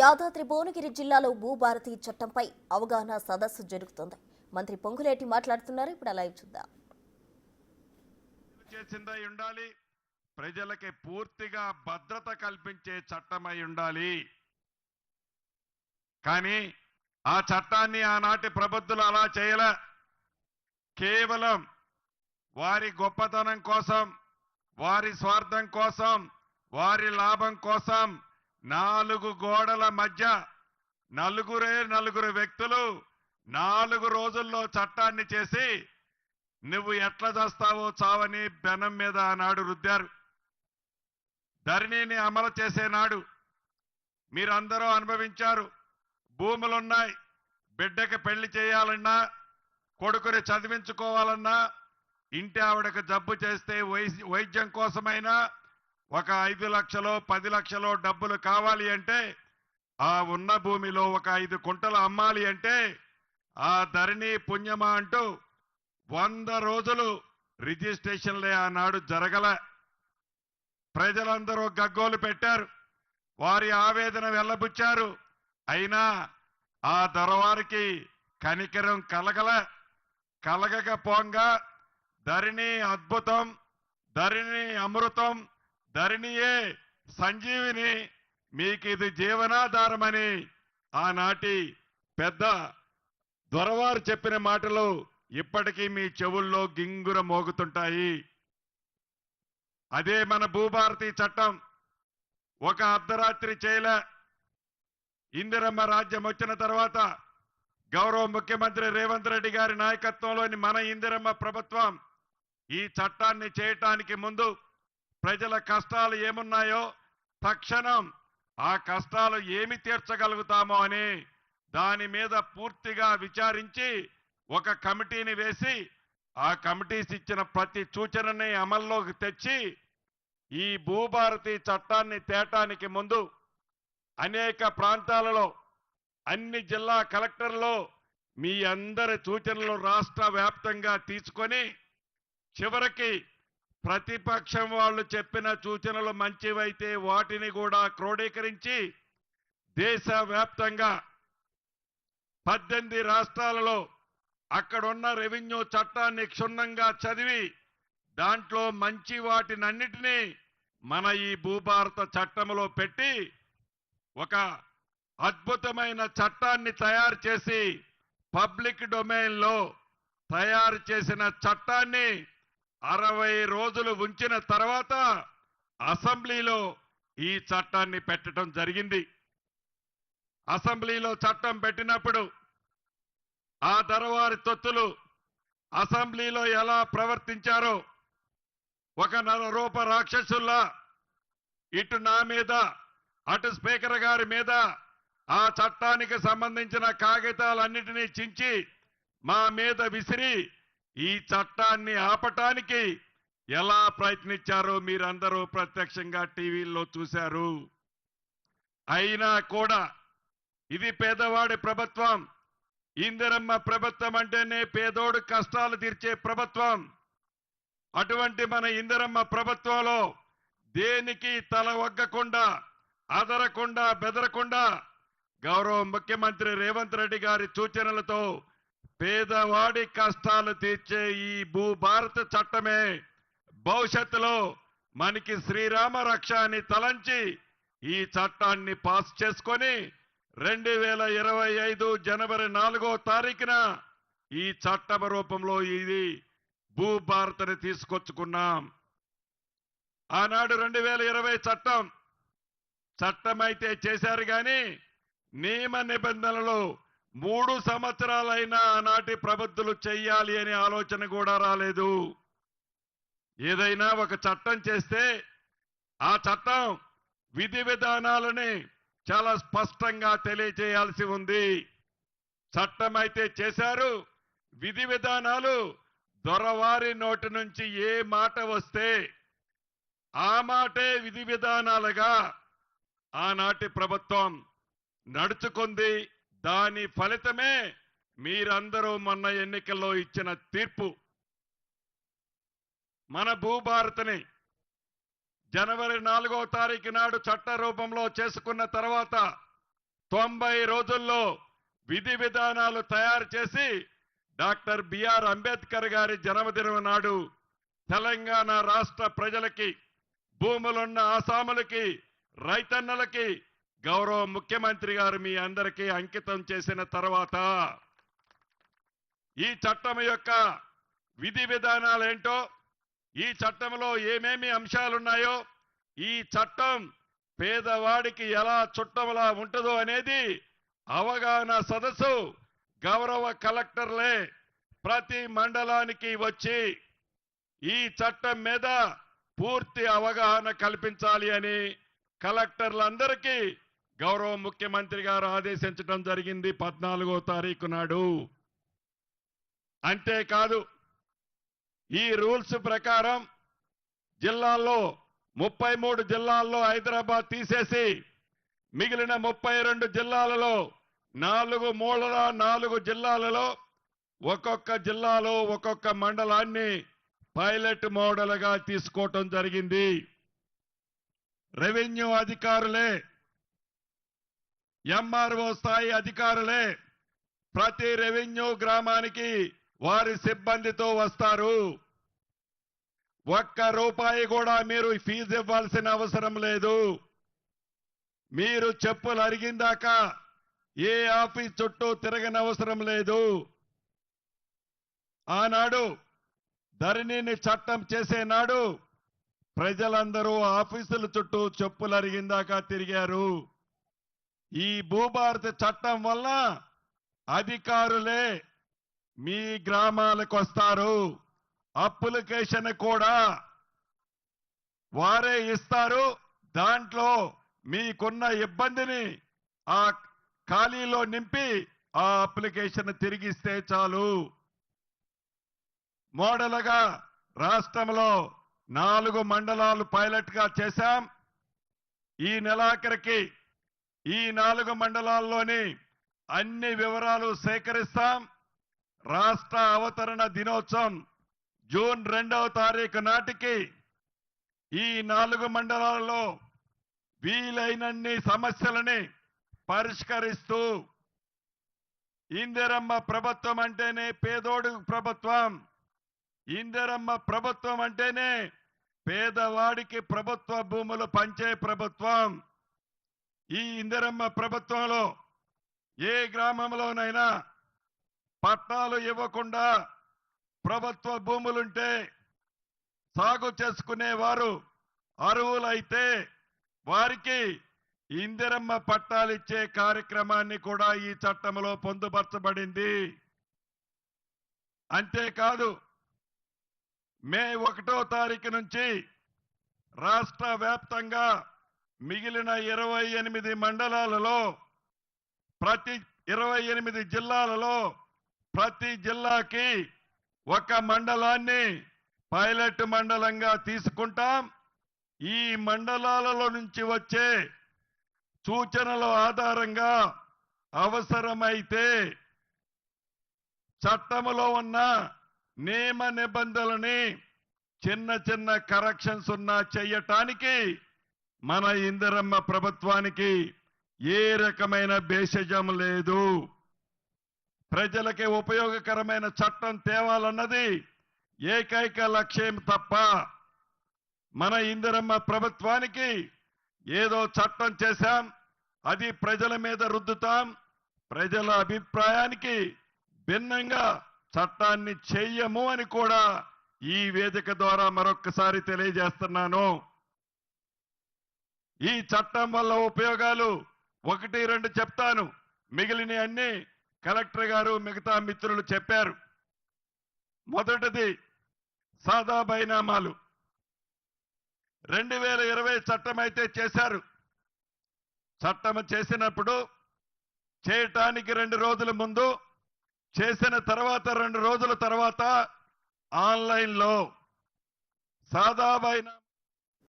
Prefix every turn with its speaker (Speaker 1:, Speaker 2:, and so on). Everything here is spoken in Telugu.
Speaker 1: యాదాద్రి భువనగిరి జిల్లాలో భూభారతి చట్టంపై అవగాహన సదస్సు జరుగుతోంది. మంత్రి పొంగులేటి మాట్లాడుతున్నారు. ఇప్పుడు లైవ్ చూద్దాం.
Speaker 2: చేసిందై ఉండాలి, ప్రజలకి పూర్తిగా భద్రత కల్పించే చట్టమై ఉండాలి. కానీ ఆ చట్టాన్ని ఆనాటి ప్రబుద్ధులు అలా చేయలే. కేవలం వారి గొప్పతనం కోసం, వారి స్వార్థం కోసం, వారి లాభం కోసం 4 గోడల మధ్య నలుగురు వ్యక్తులు 4 రోజుల్లో చట్టాన్ని చేసి నువ్వు ఎట్లా చేస్తావో చావని బెనం మీద ఆనాడు రుద్దారు. ధరణిని అమలు చేసే నాడు మీరందరూ అనుభవించారు. భూములున్నాయి, బిడ్డకి పెళ్లి చేయాలన్నా, కొడుకుని చదివించుకోవాలన్నా, ఇంటి ఆవిడకు జబ్బు చేస్తే వైద్యం కోసమైనా ఒక 5 లక్షలో 10 లక్షలో డబ్బులు కావాలి అంటే ఆ ఉన్న భూమిలో ఒక 5 కుంటలు అమ్మాలి అంటే ఆ ధరణి పుణ్యమా అంటూ 100 రోజులు రిజిస్ట్రేషన్లే ఆనాడు జరగల. ప్రజలందరూ గగ్గోలు పెట్టారు, వారి ఆవేదన వెల్లబుచ్చారు. అయినా ఆ దొరవారికి కనికరం కలగకపోగా ధరణి అద్భుతం, ధరణి అమృతం, ధరణియే సంజీవిని, మీకు ఇది జీవనాధారమని ఆనాటి పెద్ద దొరవారు చెప్పిన మాటలు ఇప్పటికీ మీ చెవుల్లో గింగుర మోగుతుంటాయి. అదే మన భూభారతి చట్టం. ఒక అర్ధరాత్రి చేయలే. ఇందిరమ్మ రాజ్యం వచ్చిన తర్వాత గౌరవ ముఖ్యమంత్రి రేవంత్ రెడ్డి గారి నాయకత్వంలోని మన ఇందిరమ్మ ప్రభుత్వం ఈ చట్టాన్ని చేయటానికి ముందు ప్రజల కష్టాలు ఏమున్నాయో తక్షణం ఆ కష్టాలు ఏమి తీర్చగలుగుతామో అని దాని మీద పూర్తిగా విచారించి ఒక కమిటీని వేసి ఆ కమిటీస్ ఇచ్చిన ప్రతి సూచనని అమల్లోకి తెచ్చి ఈ భూభారతి చట్టాన్ని తేటానికి ముందు అనేక ప్రాంతాలలో అన్ని జిల్లా కలెక్టర్లు మీ అందరి సూచనలు రాష్ట్ర వ్యాప్తంగా తీసుకొని చివరికి ప్రతిపక్షం వాళ్ళు చెప్పిన సూచనలు మంచివైతే వాటిని కూడా క్రోడీకరించి దేశవ్యాప్తంగా 18 రాష్ట్రాలలో అక్కడున్న రెవెన్యూ చట్టాన్ని క్షుణ్ణంగా చదివి దాంట్లో మంచి వాటినన్నిటినీ మన ఈ భూభారత చట్టంలో పెట్టి ఒక అద్భుతమైన చట్టాన్ని తయారు చేసి పబ్లిక్ డొమైన్లో తయారు చేసిన చట్టాన్ని 60 రోజులు ఉంచిన తర్వాత అసెంబ్లీలో ఈ చట్టాన్ని పెట్టడం జరిగింది. అసెంబ్లీలో చట్టం పెట్టినప్పుడు ఆ దొరవారి తొత్తులు అసెంబ్లీలో ఎలా ప్రవర్తించారో ఒక నరరూప రాక్షసుల్లా ఇటు నా మీద అటు స్పీకర్ గారి మీద ఆ చట్టానికి సంబంధించిన కాగితాలన్నిటినీ చించి మా మీద విసిరి ఈ చట్టాన్ని ఆపటానికి ఎలా ప్రయత్నించారో మీరందరూ ప్రత్యక్షంగా టీవీల్లో చూశారు. అయినా కూడా ఇది పేదవాడి ప్రభుత్వం. ఇందిరమ్మ ప్రభుత్వం అంటేనే పేదోడు కష్టాలు తీర్చే ప్రభుత్వం. అటువంటి మన ఇందిరమ్మ ప్రభుత్వంలో దేనికి తల ఒగ్గకుండా, అదరకుండా, బెదరకుండా గౌరవ ముఖ్యమంత్రి రేవంత్ రెడ్డి గారి సూచనలతో పేదవాడి కష్టాలు తీర్చే ఈ భూభారత చట్టమే భవిష్యత్తులో మనకి శ్రీరామ రక్ష అని తలంచి ఈ చట్టాన్ని పాస్ చేసుకొని 2025 జనవరి 4వ తారీఖున ఈ చట్టం రూపంలో ఇది భూభారతని తీసుకొచ్చుకున్నాం. ఆనాడు 2020 చట్టమైతే చేశారు కానీ నియమ నిబంధనలు 3 సంవత్సరాలైనా ఆనాటి ప్రబుద్ధులు చెయ్యాలి అనే ఆలోచన కూడా రాలేదు. ఏదైనా ఒక చట్టం చేస్తే ఆ చట్టం విధి విధానాలని చాలా స్పష్టంగా తెలియజేయాల్సి ఉంది. చట్టం అయితే చేశారు, విధి విధానాలు దొరవారి నోటి నుంచి ఏ మాట వస్తే ఆ మాటే విధి విధానాలుగా ఆనాటి ప్రభుత్వం నడుచుకుంది. దాని ఫలితమే మీరందరూ మొన్న ఎన్నికల్లో ఇచ్చిన తీర్పు. మన భూభారతిని జనవరి 4వ తారీఖు నాడు చట్ట రూపంలో చేసుకున్న తర్వాత 90 రోజుల్లో విధి విధానాలు తయారు చేసి డాక్టర్ బిఆర్ అంబేద్కర్ గారి జన్మదినం నాడు తెలంగాణ రాష్ట్ర ప్రజలకి, భూములున్న ఆసాములకి, రైతన్నలకి గౌరవ ముఖ్యమంత్రి గారు మీ అందరికీ అంకితం చేసిన తర్వాత ఈ చట్టం యొక్క విధి విధానాలు ఏంటో, ఈ చట్టంలో ఏమేమి అంశాలున్నాయో, ఈ చట్టం పేదవాడికి ఎలా చుట్టంలా ఉంటుందో అనేది అవగాహన సదస్సు గౌరవ కలెక్టర్లే ప్రతి మండలానికి వచ్చి ఈ చట్టం మీద పూర్తి అవగాహన కల్పించాలి అని కలెక్టర్లందరికీ గౌరవ ముఖ్యమంత్రి గారు ఆదేశించడం జరిగింది 14వ తారీఖు నాడు. అంతేకాదు ఈ రూల్స్ ప్రకారం జిల్లాల్లో 33 జిల్లాల్లో హైదరాబాద్ తీసేసి మిగిలిన 32 జిల్లాలలో 4 మూలల 4 జిల్లాలలో ఒక్కొక్క జిల్లాలో ఒక్కొక్క మండలాన్ని పైలట్ మోడల్గా తీసుకోవటం జరిగింది. రెవెన్యూ అధికారులే, ఎంఆర్ఓ స్థాయి అధికారులే ప్రతి రెవెన్యూ గ్రామానికి వారి సిబ్బందితో వస్తారు. ఒక్క రూపాయి కూడా మీరు ఫీజు ఇవ్వాల్సిన అవసరం లేదు. మీరు చెప్పులు అరిగిందాకా ఏ ఆఫీస్ చుట్టూ తిరగనవసరం లేదు. ఆనాడు ధరణిని చట్టం చేసే నాడు ప్రజలందరూ ఆఫీసుల చుట్టూ చెప్పులు అరిగిందాకా తిరిగారు. ఈ భూభారతి చట్టం వల్ల అధికారులే మీ గ్రామాలకు వస్తారు. అప్లికేషన్ కూడా వారే ఇస్తారు. దాంట్లో మీకున్న ఇబ్బందిని ఆ ఖాళీలో నింపి ఆ అప్లికేషన్ తిరిగిస్తే చాలు. మోడల్గా రాష్ట్రంలో 4 మండలాలు పైలట్ గా చేశాం. ఈ నెలాఖరికి ఈ 4 మండలాల్లోని అన్ని వివరాలు సేకరిస్తాం. రాష్ట్ర అవతరణ దినోత్సవం జూన్ 2వ తారీఖు నాటికి ఈ 4 మండలాల్లో వీలైనన్ని సమస్యలని పరిష్కరిస్తూ, ఇందిరమ్మ ప్రభుత్వం అంటేనే పేదోడు ప్రభుత్వం, ఇందిరమ్మ ప్రభుత్వం అంటేనే పేదవాడికి ప్రభుత్వ భూములు పంచే ప్రభుత్వం. ఈ ఇందిరమ్మ ప్రభుత్వంలో ఏ గ్రామంలోనైనా పట్టాలు ఇవ్వకుండా ప్రభుత్వ భూములుంటే సాగు చేసుకునేవారు అర్హులైతే వారికి ఇందిరమ్మ పట్టాలు ఇచ్చే కార్యక్రమాన్ని కూడా ఈ చట్టంలో పొందుపరచబడింది. అంతేకాదు మే 1వ తారీఖు నుంచి రాష్ట్ర వ్యాప్తంగా మిగిలిన 28 మండలాలలో ప్రతి 28 జిల్లాలలో ప్రతి జిల్లాకి ఒక మండలాన్ని పైలట్ మండలంగా తీసుకుంటాం. ఈ మండలాలలో నుంచి వచ్చే సూచనల ఆధారంగా అవసరమైతే చట్టములో ఉన్న నియమ నిబంధనలని చిన్న చిన్న కరెక్షన్స్ ఉన్నా చేయటానికి మన ఇందిరమ్మ ప్రభుత్వానికి ఏ రకమైన భేషజం లేదు. ప్రజలకి ఉపయోగకరమైన చట్టం తేవాలన్నది ఏకైక లక్ష్యం తప్ప మన ఇందిరమ్మ ప్రభుత్వానికి ఏదో చట్టం చేశాం అది ప్రజల మీద రుద్దుతాం, ప్రజల అభిప్రాయానికి భిన్నంగా చట్టాన్ని చెయ్యము అని కూడా ఈ వేదిక ద్వారా మరొక్కసారి తెలియజేస్తున్నాను. ఈ చట్టం వల్ల ఉపయోగాలు 1, 2 చెప్తాను. మిగిలిన అన్ని కలెక్టర్ గారు మిగతా మిత్రులు చెప్పారు. మొదటిది సాదా బైనామాలు. 2020 చట్టం అయితే చేశారు. చట్టం చేసినప్పుడు చేయటానికి 2 రోజుల ముందు, చేసిన తర్వాత 2 రోజుల తర్వాత ఆన్లైన్లో సాదా బైనామా